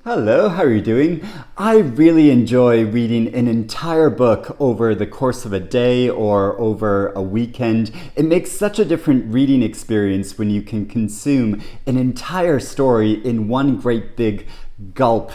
Hello, how are you doing? I really enjoy reading an entire book over the course of a day or over a weekend. It makes such a different reading experience when you can consume an entire story in one great big gulp,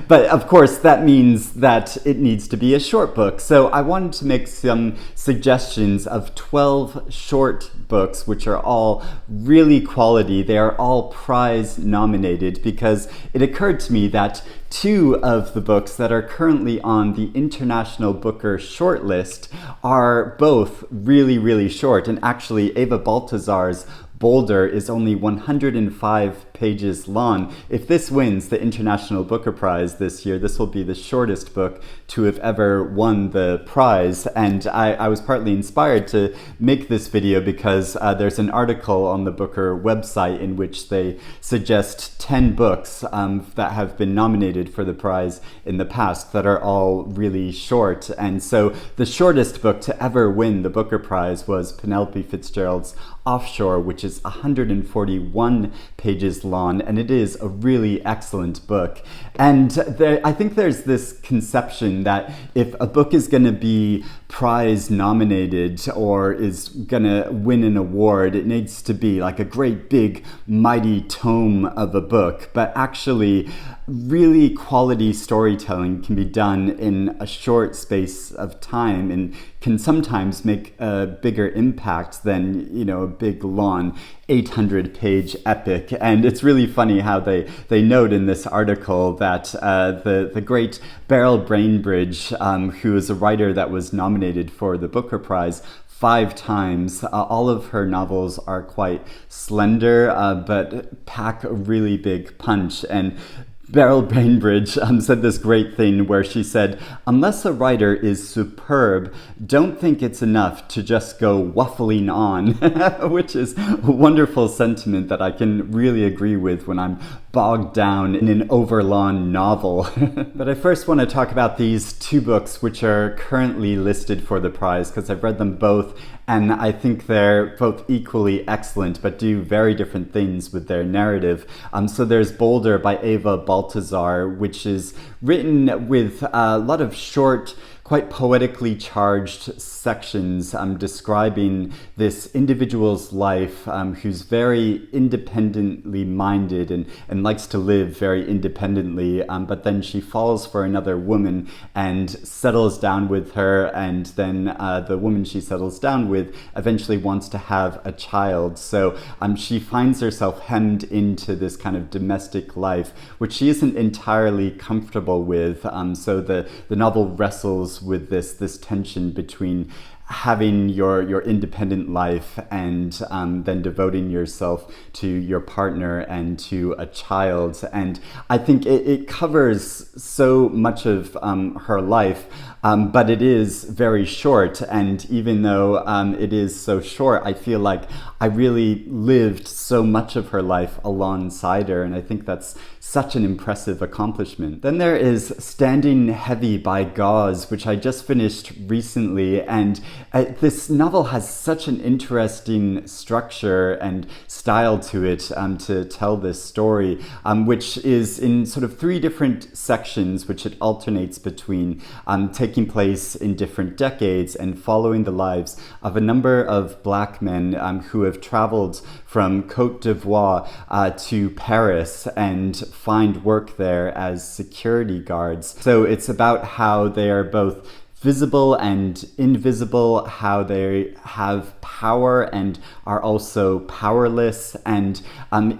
But of course, that means that it needs to be a short book. So I wanted to make some suggestions of 12 short books, which are all really quality. They are all prize nominated because it occurred to me that two of the books that are currently on the International Booker shortlist are both really, really short. And actually, Eva Baltasar's Boulder is only 105 pages long. If this wins the International Booker Prize this year, this will be the shortest book to have ever won the prize. And I was partly inspired to make this video because there's an article on the Booker website in which they suggest 10 books that have been nominated for the prize in the past that are all really short. And so the shortest book to ever win the Booker Prize was Penelope Fitzgerald's Offshore, which is 141 pages long, and it is a really excellent book. And I think there's this conception that if a book is going to be prize nominated or is going to win an award, it needs to be like a great big mighty tome of a book. But actually, really quality storytelling can be done in a short space of time and can sometimes make a bigger impact than, a big long 800-page epic. And it's really funny how they note in this article that the great Beryl Bainbridge, who is a writer that was nominated for the Booker Prize 5 times. All of her novels are quite slender, but pack a really big punch. And Beryl Bainbridge said this great thing where she said, "Unless a writer is superb, don't think it's enough to just go waffling on," which is a wonderful sentiment that I can really agree with when I'm bogged down in an overlong novel. But I first want to talk about these two books which are currently listed for the prize because I've read them both and I think they're both equally excellent but do very different things with their narrative. So there's Boulder by Eva Baltasar, which is written with a lot of short, quite poetically charged sections describing this individual's life who's very independently minded and likes to live very independently, but then she falls for another woman and settles down with her, and then the woman she settles down with eventually wants to have a child. So she finds herself hemmed into this kind of domestic life, which she isn't entirely comfortable with. So the novel wrestles with this tension between having your independent life and then devoting yourself to your partner and to a child. And I think it covers so much of her life, but it is very short. And even though it is so short, I feel like I really lived so much of her life alongside her, and I think that's such an impressive accomplishment. Then there is Standing Heavy by GauZ, which I just finished recently, and this novel has such an interesting structure and style to it to tell this story, which is in sort of 3 different sections, which it alternates between taking place in different decades and following the lives of a number of Black men who have traveled from Côte d'Ivoire to Paris and find work there as security guards. So it's about how they are both visible and invisible, how they have power and are also powerless, and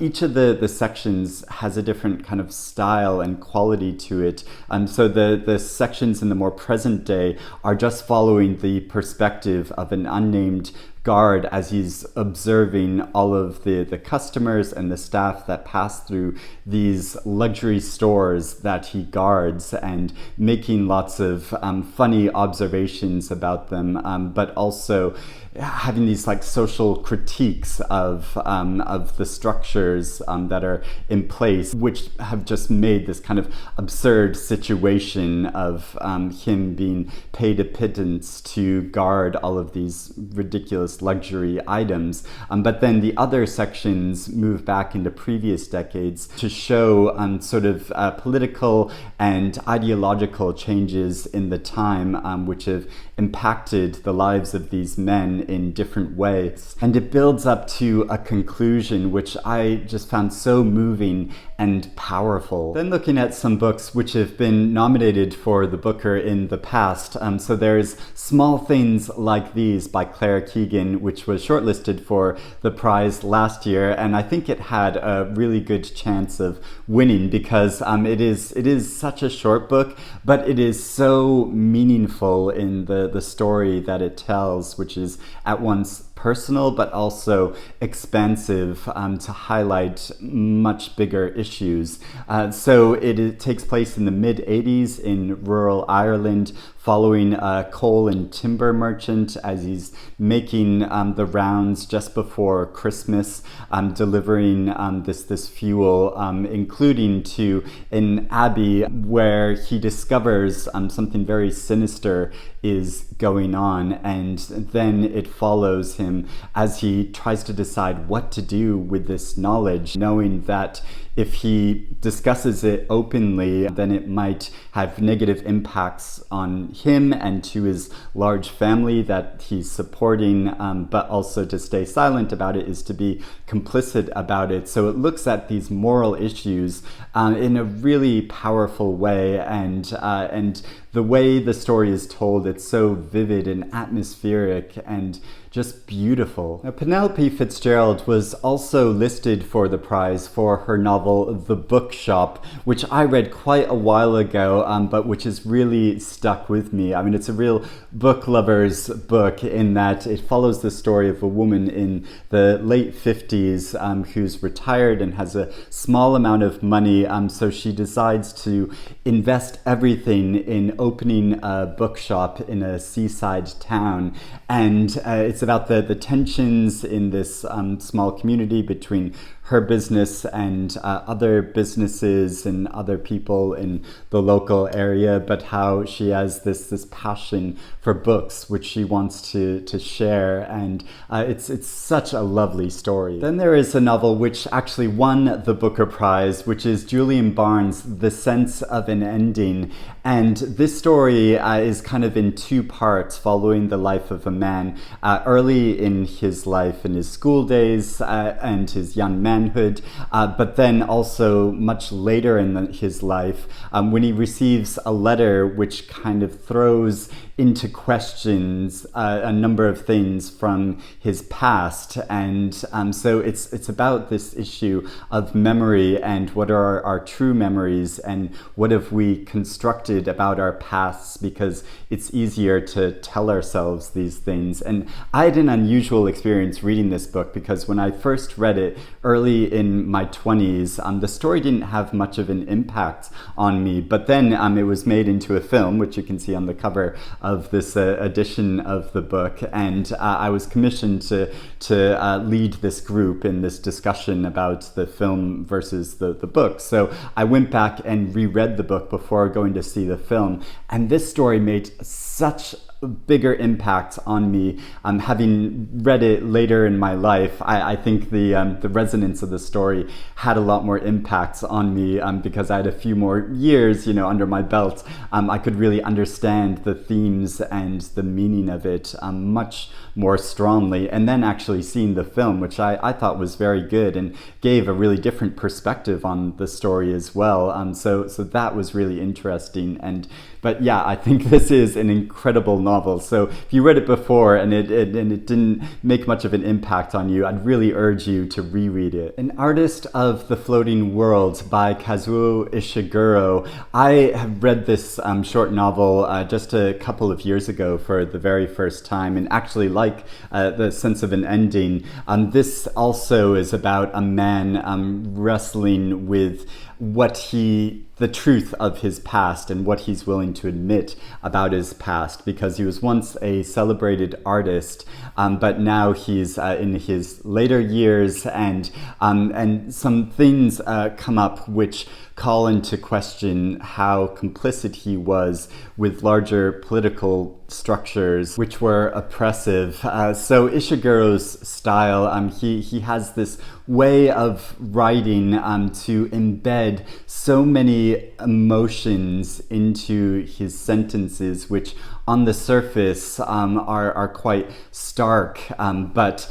each of the sections has a different kind of style and quality to it. So the sections in the more present day are just following the perspective of an unnamed guard as he's observing all of the customers and the staff that pass through these luxury stores that he guards and making lots of funny observations about them, but also having these like social critiques of the structures that are in place, which have just made this kind of absurd situation of him being paid a pittance to guard all of these ridiculous luxury items. But then the other sections move back into previous decades to show sort of political and ideological changes in the time, which have impacted the lives of these men in different ways. And it builds up to a conclusion which I just found so moving and powerful. Then looking at some books which have been nominated for the Booker in the past. So there's Small Things Like These by Claire Keegan, which was shortlisted for the prize last year, and I think it had a really good chance of winning because it is such a short book, but it is so meaningful in the story that it tells, which is at once personal but also expansive to highlight much bigger issues. So it takes place in the mid-80s in rural Ireland, following a coal and timber merchant as he's making the rounds just before Christmas, delivering this fuel, including to an abbey where he discovers something very sinister is going on, and then it follows him as he tries to decide what to do with this knowledge, knowing that if he discusses it openly, then it might have negative impacts on him and to his large family that he's supporting, but also to stay silent about it is to be complicit about it. So it looks at these moral issues in a really powerful way, and the way the story is told, it's so vivid and atmospheric and just beautiful. Now, Penelope Fitzgerald was also listed for the prize for her novel The Bookshop, which I read quite a while ago, but which has really stuck with me. I mean, it's a real book lover's book in that it follows the story of a woman in the late 50s who's retired and has a small amount of money, so she decides to invest everything in opening a bookshop in a seaside town. And it's about the tensions in this small community between her business and other businesses and other people in the local area, but how she has this passion for books which she wants to share, and it's such a lovely story. Then there is a novel which actually won the Booker Prize, which is Julian Barnes' The Sense of an Ending, and this story is kind of in two parts, following the life of a man early in his life, in his school days and his young manhood, but then also much later in his life when he receives a letter which kind of throws into questions a number of things from his past. And so it's about this issue of memory and what are our true memories and what have we constructed about our pasts, because it's easier to tell ourselves these things. And I had an unusual experience reading this book because when I first read it early in my 20s, the story didn't have much of an impact on me, but then it was made into a film, which you can see on the cover of this edition of the book, and I was commissioned to lead this group in this discussion about the film versus the book. So I went back and reread the book before going to see the film, and this story made such bigger impact on me. Having read it later in my life, I think the resonance of the story had a lot more impact on me because I had a few more years, under my belt. I could really understand the themes and the meaning of it much more strongly. And then actually seeing the film, which I thought was very good and gave a really different perspective on the story as well. So that was really interesting. But yeah, I think this is an incredible novel. So if you read it before and it didn't make much of an impact on you, I'd really urge you to reread it. An Artist of the Floating World by Kazuo Ishiguro. I have read this short novel just a couple of years ago for the very first time, and actually like The Sense of an Ending. This also is about a man wrestling with what he the truth of his past and what he's willing to admit about his past, because he was once a celebrated artist, but now he's in his later years, and some things come up which call into question how complicit he was with larger political structures which were oppressive. So Ishiguro's style, he has this way of writing to embed so many emotions into his sentences, which on the surface are quite stark, but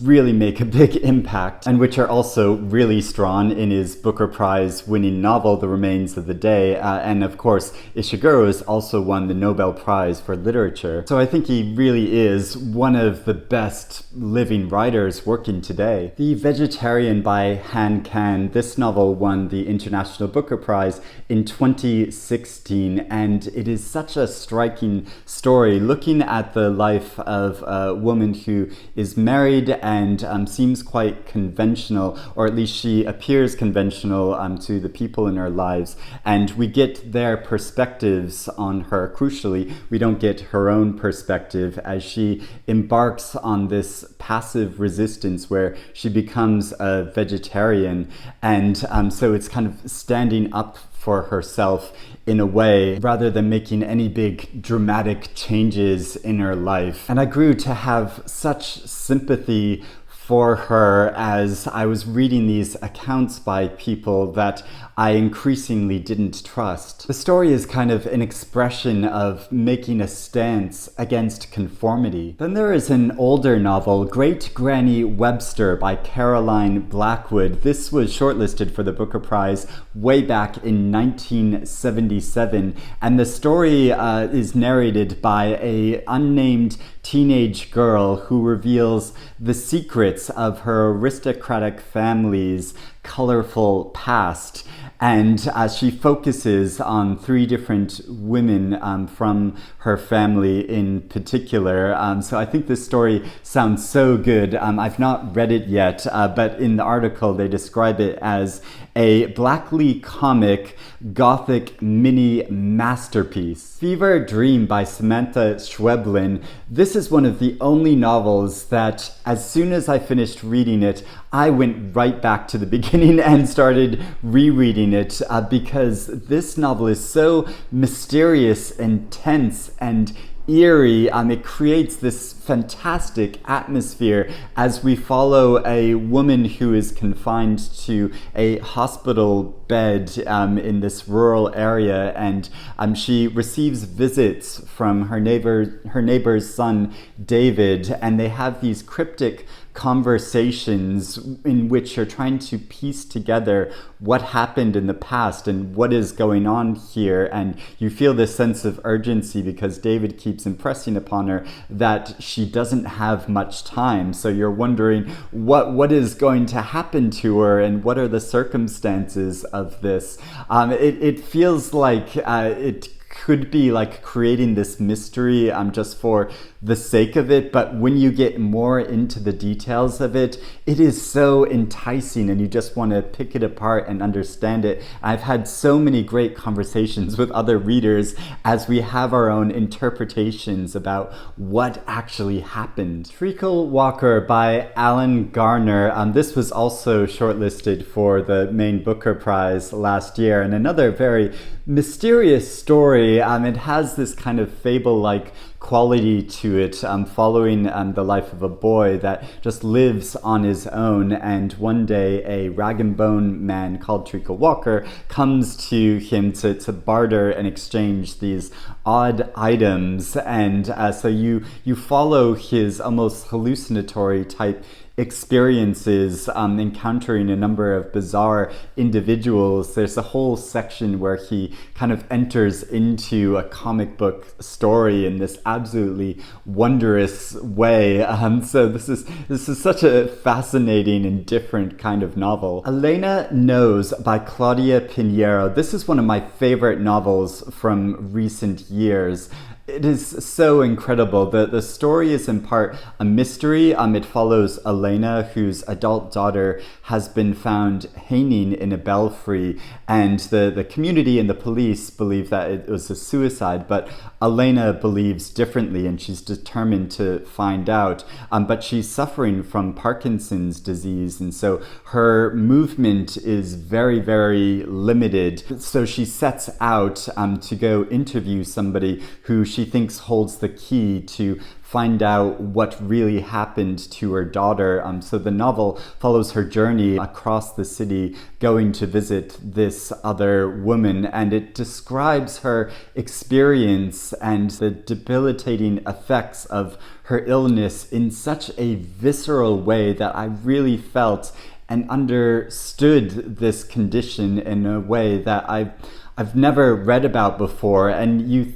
really make a big impact, and which are also really strong in his Booker Prize winning novel, The Remains of the Day. And of course, Ishiguro has also won the Nobel Prize for Literature. So I think he really is one of the best living writers working today. The Vegetarian by Han Kang, this novel won the International Booker Prize in 2016, and it is such a striking story looking at the life of a woman who is married and seems quite conventional, or at least she appears conventional to the people in her lives. And we get their perspectives on her. Crucially, we don't get her own perspective as she embarks on this passive resistance where she becomes a vegetarian. And so it's kind of standing up for herself in a way, rather than making any big dramatic changes in her life. And I grew to have such sympathy for her as I was reading these accounts by people that I increasingly didn't trust. The story is kind of an expression of making a stance against conformity. Then there is an older novel, Great Granny Webster by Caroline Blackwood. This was shortlisted for the Booker Prize way back in 1977, and the story is narrated by an unnamed teenage girl who reveals the secrets of her aristocratic family's colorful past. And she focuses on three different women from her family in particular. So I think this story sounds so good. I've not read it yet, but in the article they describe it as a blackly comic gothic mini masterpiece. Fever Dream by Samanta Schweblin. This is one of the only novels that as soon as I finished reading it, I went right back to the beginning and started rereading it because this novel is so mysterious and tense and eerie. It creates this fantastic atmosphere as we follow a woman who is confined to a hospital bed in this rural area, and she receives visits from her neighbor's son David, and they have these cryptic conversations in which you're trying to piece together what happened in the past and what is going on here, and you feel this sense of urgency because David keeps impressing upon her that she doesn't have much time. So you're wondering what is going to happen to her and what are the circumstances of this. It feels like it could be like creating this mystery just for the sake of it, but when you get more into the details of it, it is so enticing and you just want to pick it apart and understand it. I've had so many great conversations with other readers as we have our own interpretations about what actually happened. Treacle Walker by Alan Garner. This was also shortlisted for the main Booker Prize last year, and another very mysterious story. It has this kind of fable-like quality to it, following the life of a boy that just lives on his own, and one day a rag and bone man called Treacle Walker comes to him to barter and exchange these odd items, and so you follow his almost hallucinatory type experiences, encountering a number of bizarre individuals. There's a whole section where he kind of enters into a comic book story in this absolutely wondrous way. So this is such a fascinating and different kind of novel. Elena Knows by Claudia Pinerio. This is one of my favorite novels from recent years. It is so incredible. The story is in part a mystery. It follows Elena, whose adult daughter has been found hanging in a belfry, and the community and the police believe that it was a suicide, but Elena believes differently, and she's determined to find out. But she's suffering from Parkinson's disease, and so her movement is very, very limited. So she sets out to go interview somebody who she thinks holds the key to find out what really happened to her daughter. So the novel follows her journey across the city going to visit this other woman, and it describes her experience and the debilitating effects of her illness in such a visceral way that I really felt and understood this condition in a way that I've never read about before. And you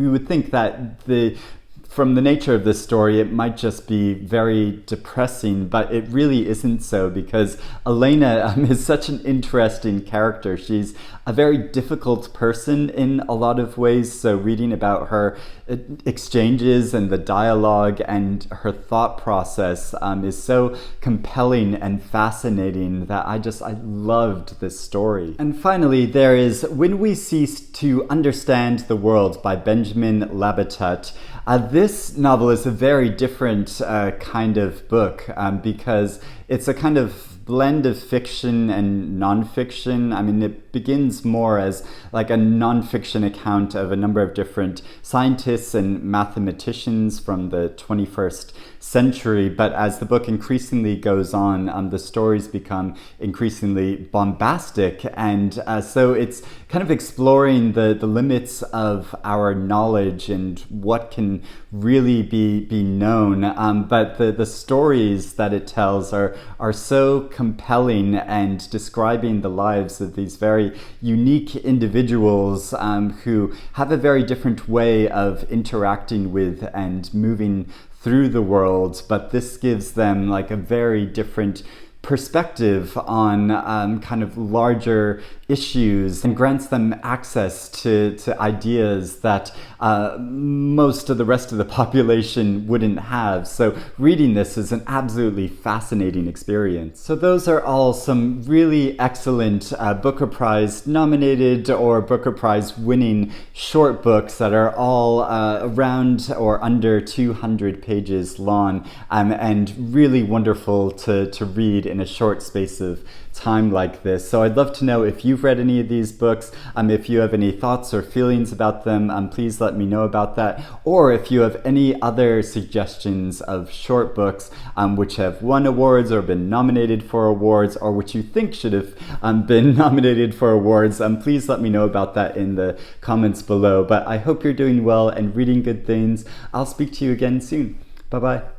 would think that from the nature of this story, it might just be very depressing, but it really isn't so, because Elena is such an interesting character. She's a very difficult person in a lot of ways, so reading about her exchanges and the dialogue and her thought process is so compelling and fascinating that I loved this story. And finally, there is When We Cease to Understand the World by Benjamin Labatut. This novel is a very different kind of book because it's a kind of blend of fiction and nonfiction. I mean, it begins more as like a nonfiction account of a number of different scientists and mathematicians from the 21st century, but as the book increasingly goes on, the stories become increasingly bombastic, and so it's kind of exploring the limits of our knowledge and what can really be known, but the stories that it tells are so compelling and describing the lives of these very unique individuals who have a very different way of interacting with and moving through the world, but this gives them like a very different perspective on kind of larger issues and grants them access to ideas that most of the rest of the population wouldn't have. So reading this is an absolutely fascinating experience. So those are all some really excellent Booker Prize nominated or Booker Prize winning short books that are all around or under 200 pages long and really wonderful to read in a short space of time like this. So I'd love to know if you've read any of these books, if you have any thoughts or feelings about them, please let me know about that. Or if you have any other suggestions of short books which have won awards or been nominated for awards, or which you think should have been nominated for awards, please let me know about that in the comments below. But I hope you're doing well and reading good things. I'll speak to you again soon. Bye-bye.